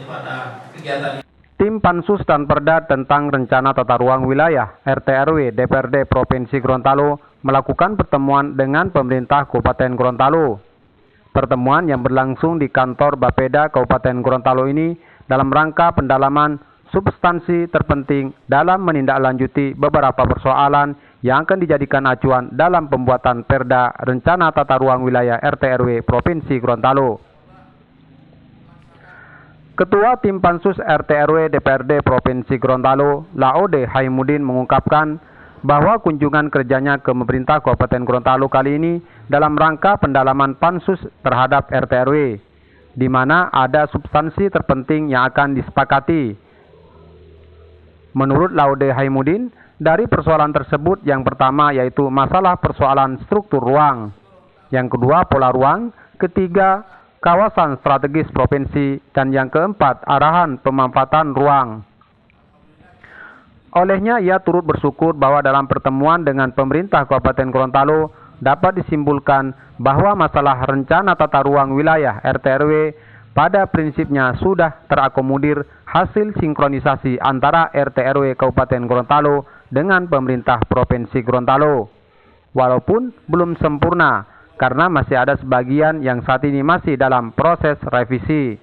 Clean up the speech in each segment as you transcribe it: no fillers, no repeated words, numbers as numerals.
pada kegiatan. Tim Pansus dan Perda tentang Rencana Tata Ruang Wilayah RT/RW DPRD Provinsi Gorontalo melakukan pertemuan dengan pemerintah Kabupaten Gorontalo. Pertemuan yang berlangsung di kantor Bapeda Kabupaten Gorontalo ini dalam rangka pendalaman substansi terpenting dalam menindaklanjuti beberapa persoalan yang akan dijadikan acuan dalam pembuatan Perda Rencana Tata Ruang Wilayah RT/RW Provinsi Gorontalo. Ketua Tim Pansus RT/RW DPRD Provinsi Gorontalo, Laode Haimudin mengungkapkan bahwa kunjungan kerjanya ke pemerintah Kabupaten Gorontalo kali ini dalam rangka pendalaman Pansus terhadap RT/RW, di mana ada substansi terpenting yang akan disepakati. Menurut Laode Haimudin, dari persoalan tersebut yang pertama yaitu masalah persoalan struktur ruang, yang kedua pola ruang, ketiga kawasan strategis provinsi, dan yang keempat arahan pemanfaatan ruang. Olehnya ia turut bersyukur bahwa dalam pertemuan dengan pemerintah Kabupaten Gorontalo dapat disimpulkan bahwa masalah rencana tata ruang wilayah RT/RW pada prinsipnya sudah terakomodir hasil sinkronisasi antara RT/RW Kabupaten Gorontalo dengan pemerintah Provinsi Gorontalo. Walaupun belum sempurna, karena masih ada sebagian yang saat ini masih dalam proses revisi.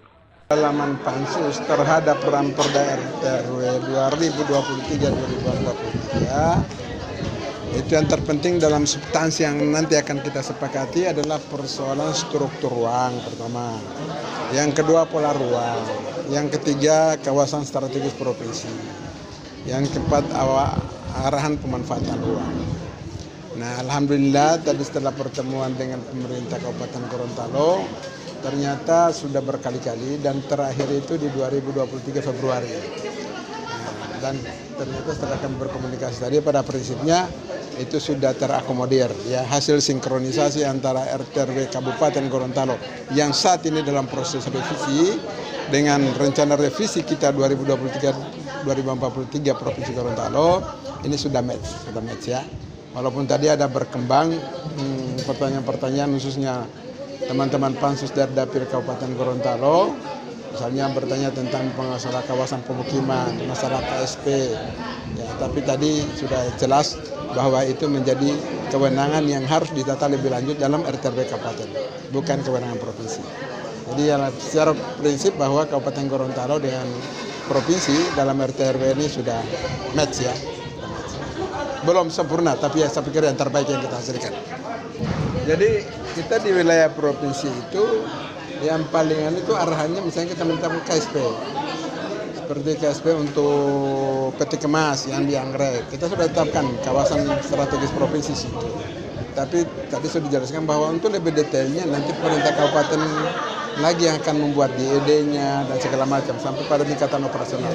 Pendalaman Pansus terhadap Ramperda RT/RW 2023-2023 itu yang terpenting dalam substansi yang nanti akan kita sepakati adalah persoalan struktur ruang pertama, yang kedua pola ruang, yang ketiga kawasan strategis provinsi, yang keempat arahan pemanfaatan ruang. Nah, alhamdulillah tadi setelah pertemuan dengan pemerintah Kabupaten Gorontalo ternyata sudah berkali-kali dan terakhir itu di 2023 Februari. Nah, dan ternyata setelah kami berkomunikasi tadi pada prinsipnya itu sudah terakomodir ya, hasil sinkronisasi antara RT/RW Kabupaten Gorontalo yang saat ini dalam proses revisi dengan rencana revisi kita 2023-2043 Provinsi Gorontalo ini sudah match ya. Walaupun tadi ada berkembang pertanyaan-pertanyaan khususnya teman-teman Pansus dari Dapil Kabupaten Gorontalo, misalnya bertanya tentang masalah kawasan pemukiman, masalah KSP, ya, tapi tadi sudah jelas bahwa itu menjadi kewenangan yang harus ditata lebih lanjut dalam RT/RW Kabupaten, bukan kewenangan provinsi. Jadi ya, secara prinsip bahwa Kabupaten Gorontalo dengan provinsi dalam RT/RW ini sudah match ya. Belum sempurna, tapi ya saya pikir yang terbaik yang kita hasilkan. Jadi kita di wilayah provinsi itu yang palingan itu arahannya misalnya kita minta KSP. Seperti KSP untuk peti kemas yang di Anggrek. Kita sudah tetapkan kawasan strategis provinsi situ. Tapi tadi sudah dijelaskan bahwa untuk lebih detailnya nanti pemerintah kabupaten lagi yang akan membuat DED-nya dan segala macam sampai pada tingkatan operasional.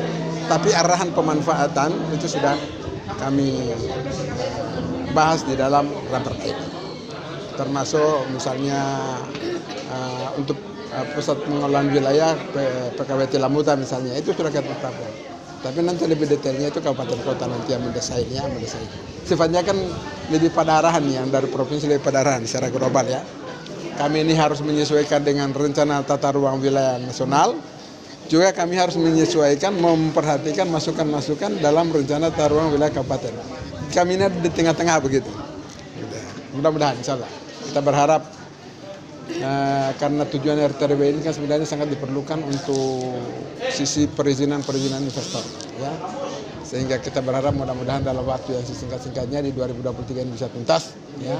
Tapi arahan pemanfaatan itu sudah kami bahas di dalam Ramperda ini, termasuk misalnya untuk pusat pengelolaan wilayah PKWT Lamuta misalnya, itu sudah kita tetapkan. Tapi nanti lebih detailnya itu kabupaten kota nanti yang mendesainnya. Sifatnya kan lebih pada arahan yang dari provinsi lebih pada arahan secara global ya. Kami ini harus menyesuaikan dengan rencana tata ruang wilayah nasional. Juga kami harus menyesuaikan, memperhatikan masukan-masukan dalam rencana tata ruang wilayah kabupaten. Kami ini di tengah-tengah begitu. Mudah-mudahan, insya Allah. Kita berharap karena tujuan RT/RW ini kan sebenarnya sangat diperlukan untuk sisi perizinan investor, ya. Sehingga kita berharap mudah-mudahan dalam waktu yang sesingkat-singkatnya di 2023 ini bisa tuntas, ya.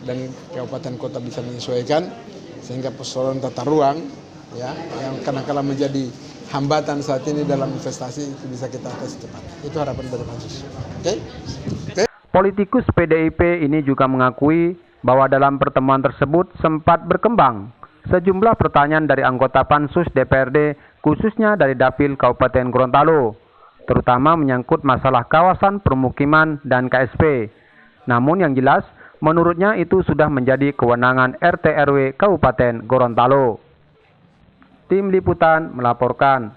Dan kabupaten kota bisa menyesuaikan sehingga persoalan tata ruang, ya, yang kadang-kala menjadi hambatan saat ini dalam investasi itu bisa kita atasi cepat. Itu harapan dari Pansus. Oke? Politikus PDIP ini juga mengakui bahwa dalam pertemuan tersebut sempat berkembang sejumlah pertanyaan dari anggota Pansus DPRD khususnya dari Dapil Kabupaten Gorontalo, terutama menyangkut masalah kawasan permukiman dan KSP. Namun yang jelas, menurutnya itu sudah menjadi kewenangan RT/RW Kabupaten Gorontalo. Tim Liputan melaporkan.